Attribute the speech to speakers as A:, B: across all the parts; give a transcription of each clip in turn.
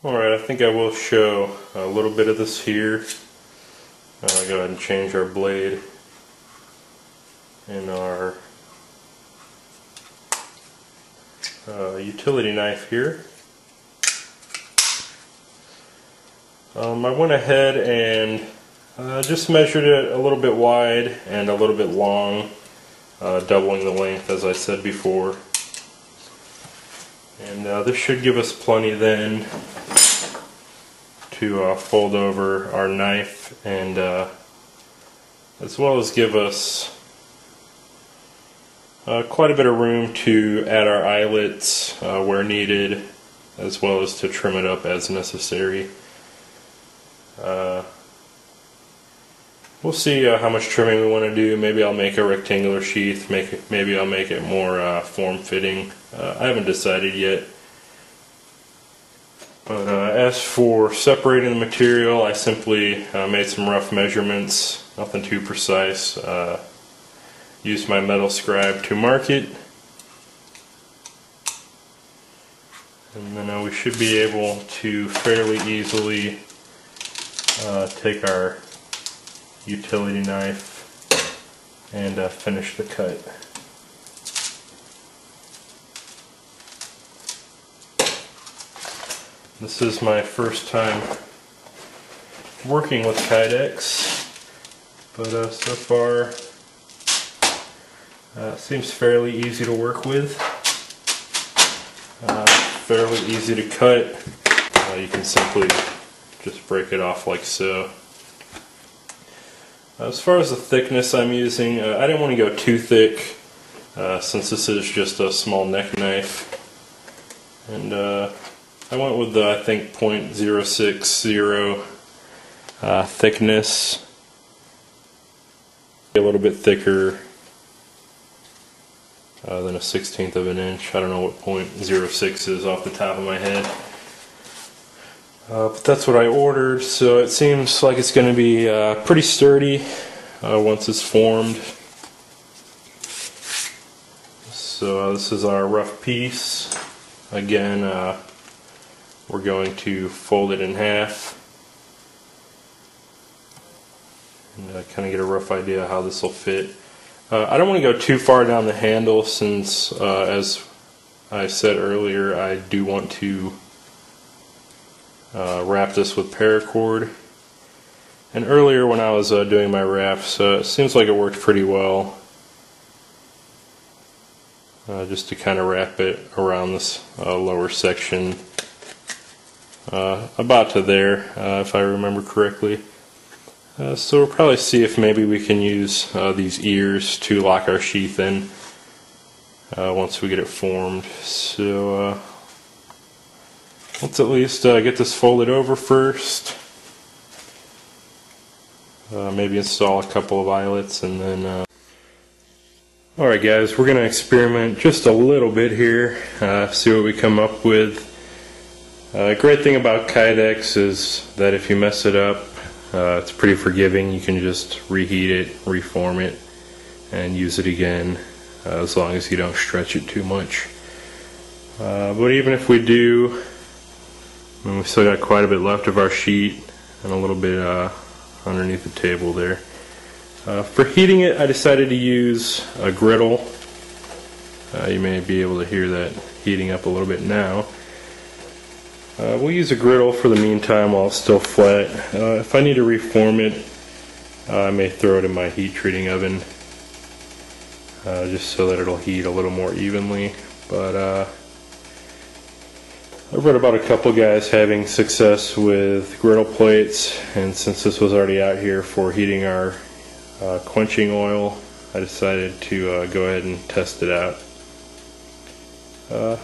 A: Alright, I think I will show a little bit of this here. Go ahead and change our blade in our utility knife here. I went ahead and just measured it a little bit wide and a little bit long, doubling the length as I said before. And this should give us plenty then to fold over our knife, and as well as give us quite a bit of room to add our eyelets where needed, as well as to trim it up as necessary. We'll see how much trimming we want to do. Maybe I'll make a rectangular sheath, maybe I'll make it more form-fitting. I haven't decided yet. But as for separating the material, I simply made some rough measurements, nothing too precise. Used my metal scribe to mark it. And then we should be able to fairly easily take our utility knife and finish the cut. This is my first time working with Kydex, but so far it seems fairly easy to work with, fairly easy to cut. You can simply just break it off like so. As far as the thickness I'm using, I didn't want to go too thick since this is just a small neck knife, and I went with the, I think, 0.060 thickness. A little bit thicker than a 1/16 of an inch. I don't know what 0.06 is off the top of my head. But that's what I ordered, so it seems like it's going to be pretty sturdy once it's formed. So this is our rough piece. Again, we're going to fold it in half and kind of get a rough idea how this will fit. I don't want to go too far down the handle since, as I said earlier, I do want to wrap this with paracord. And earlier when I was doing my wraps, it seems like it worked pretty well. Just to kind of wrap it around this lower section, about to there, if I remember correctly. So we'll probably see if maybe we can use these ears to lock our sheath in once we get it formed. So let's at least get this folded over first. Maybe install a couple of eyelets and then alright guys, we're going to experiment just a little bit here, see what we come up with. Great thing about Kydex is that if you mess it up, it's pretty forgiving. You can just reheat it, reform it, and use it again, as long as you don't stretch it too much. But even if we do, we've still got quite a bit left of our sheet and a little bit underneath the table there. For heating it, I decided to use a griddle. You may be able to hear that heating up a little bit now. We'll use a griddle for the meantime while it's still flat. If I need to reform it, I may throw it in my heat treating oven, just so that it'll heat a little more evenly. But I've read about a couple guys having success with griddle plates, and since this was already out here for heating our quenching oil, I decided to go ahead and test it out.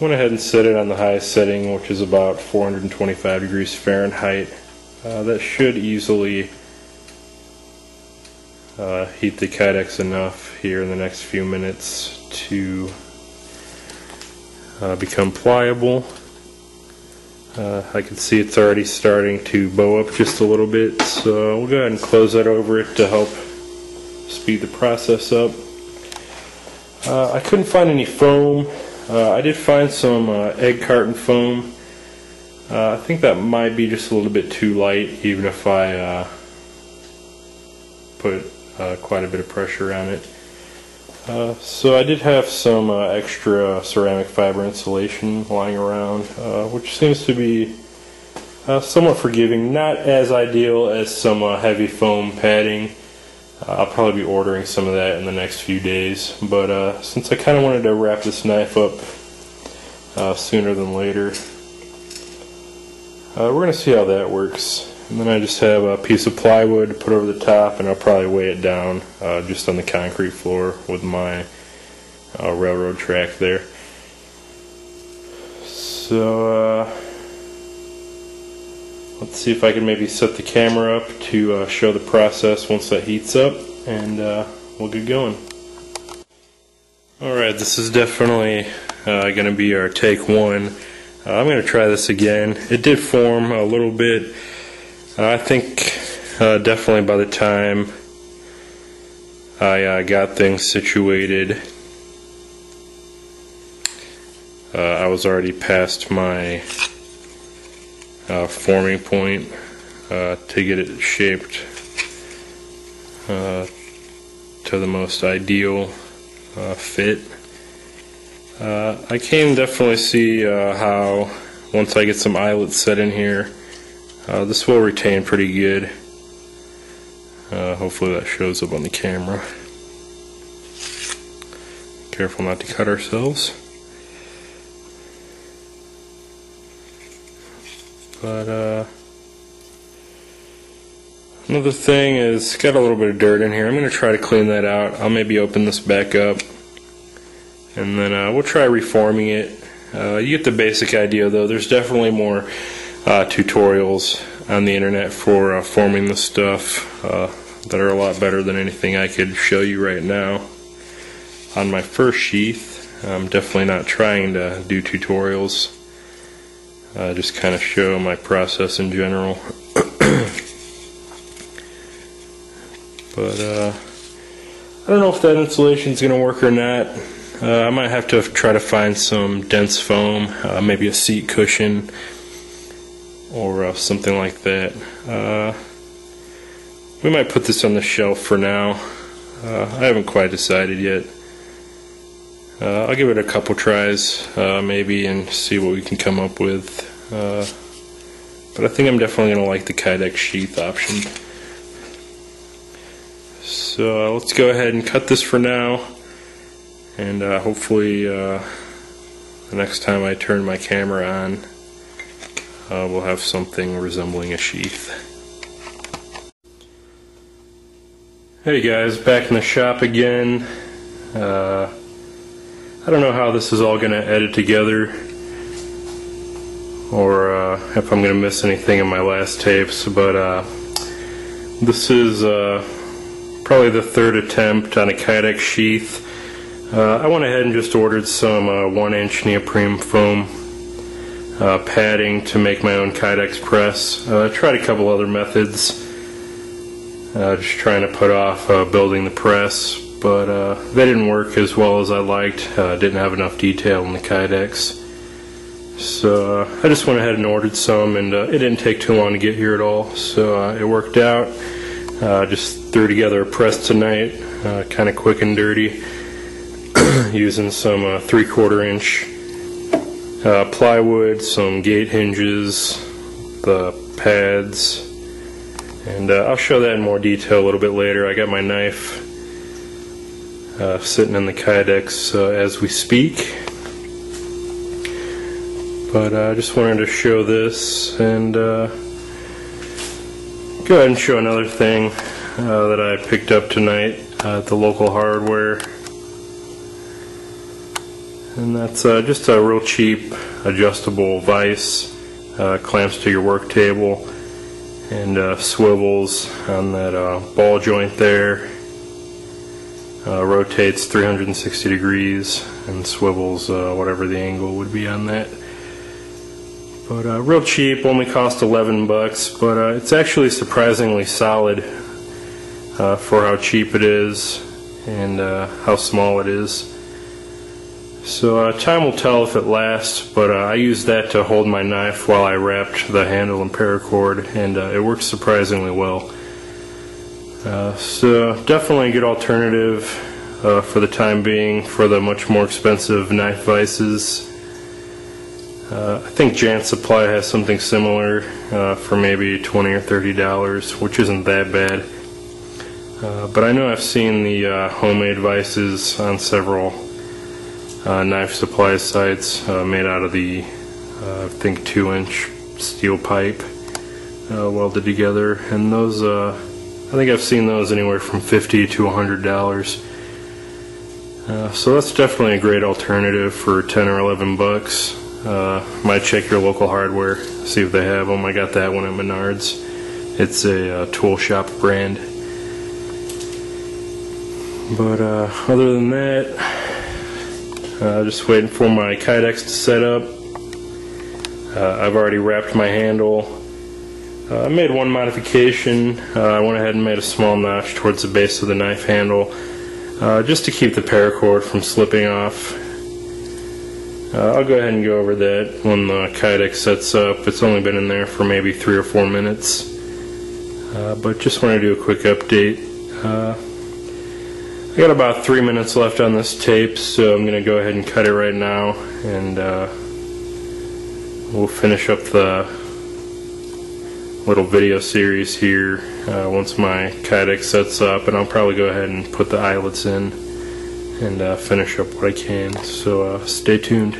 A: Went ahead and set it on the highest setting, which is about 425 degrees Fahrenheit. That should easily heat the Kydex enough here in the next few minutes to become pliable. I can see it's already starting to bow up just a little bit, so we'll go ahead and close that over it to help speed the process up. I couldn't find any foam. I did find some egg carton foam, I think that might be just a little bit too light, even if I put quite a bit of pressure on it. So I did have some extra ceramic fiber insulation lying around, which seems to be somewhat forgiving. Not as ideal as some heavy foam padding. I'll probably be ordering some of that in the next few days, but since I kind of wanted to wrap this knife up sooner than later, we're going to see how that works. And then I just have a piece of plywood to put over the top, and I'll probably weigh it down just on the concrete floor with my railroad track there. So let's see if I can maybe set the camera up to show the process once that heats up, and we'll get going. Alright, this is definitely going to be our take one. I'm going to try this again. It did form a little bit. I think definitely by the time I got things situated, I was already past my forming point to get it shaped to the most ideal fit. I can definitely see how once I get some eyelets set in here, this will retain pretty good. Hopefully that shows up on the camera. Careful not to cut ourselves. But another thing is, got a little bit of dirt in here. I'm going to try to clean that out. I'll maybe open this back up, and then we'll try reforming it. You get the basic idea though. There's definitely more tutorials on the internet for forming this stuff that are a lot better than anything I could show you right now on my first sheath. I'm definitely not trying to do tutorials, just kind of show my process in general. But I don't know if that insulation is going to work or not. I might have to try to find some dense foam, maybe a seat cushion or something like that. We might put this on the shelf for now. I haven't quite decided yet. I'll give it a couple tries maybe and see what we can come up with. But I think I'm definitely going to like the Kydex sheath option. So let's go ahead and cut this for now, and hopefully the next time I turn my camera on, we'll have something resembling a sheath. Hey guys, back in the shop again. I don't know how this is all going to edit together, or if I'm going to miss anything in my last tapes, but this is probably the third attempt on a Kydex sheath. I went ahead and just ordered some 1-inch neoprene foam padding to make my own Kydex press. I tried a couple other methods, just trying to put off building the press, but they didn't work as well as I liked. Didn't have enough detail in the Kydex. So I just went ahead and ordered some, and it didn't take too long to get here at all, so it worked out. Just threw together a press tonight, kind of quick and dirty, using some 3/4 inch plywood, some gate hinges, the pads, and I'll show that in more detail a little bit later. I got my knife sitting in the Kydex as we speak, but I just wanted to show this and go ahead and show another thing that I picked up tonight at the local hardware, and that's just a real cheap adjustable vise, clamps to your work table, and swivels on that ball joint there, rotates 360 degrees and swivels whatever the angle would be on that. But real cheap, only cost 11 bucks, but it's actually surprisingly solid for how cheap it is and how small it is. So time will tell if it lasts, but I used that to hold my knife while I wrapped the handle and paracord, and it works surprisingly well. So definitely a good alternative for the time being for the much more expensive knife vices. I think Jant Supply has something similar for maybe $20 or $30, which isn't that bad. But I know I've seen the homemade vices on several knife supply sites made out of the I think 2-inch steel pipe welded together, and those I think I've seen those anywhere from $50 to $100. So that's definitely a great alternative for 10 or 11 bucks. Might check your local hardware, see if they have them. I got that one at Menards. It's a tool shop brand. But other than that, just waiting for my Kydex to set up. I've already wrapped my handle. I made one modification. I went ahead and made a small notch towards the base of the knife handle, just to keep the paracord from slipping off. I'll go ahead and go over that when the Kydex sets up. It's only been in there for maybe 3 or 4 minutes, but just want to do a quick update. I got about 3 minutes left on this tape, so I'm going to go ahead and cut it right now, and we'll finish up the little video series here once my Kydex sets up, and I'll probably go ahead and put the eyelets in and finish up what I can. So stay tuned.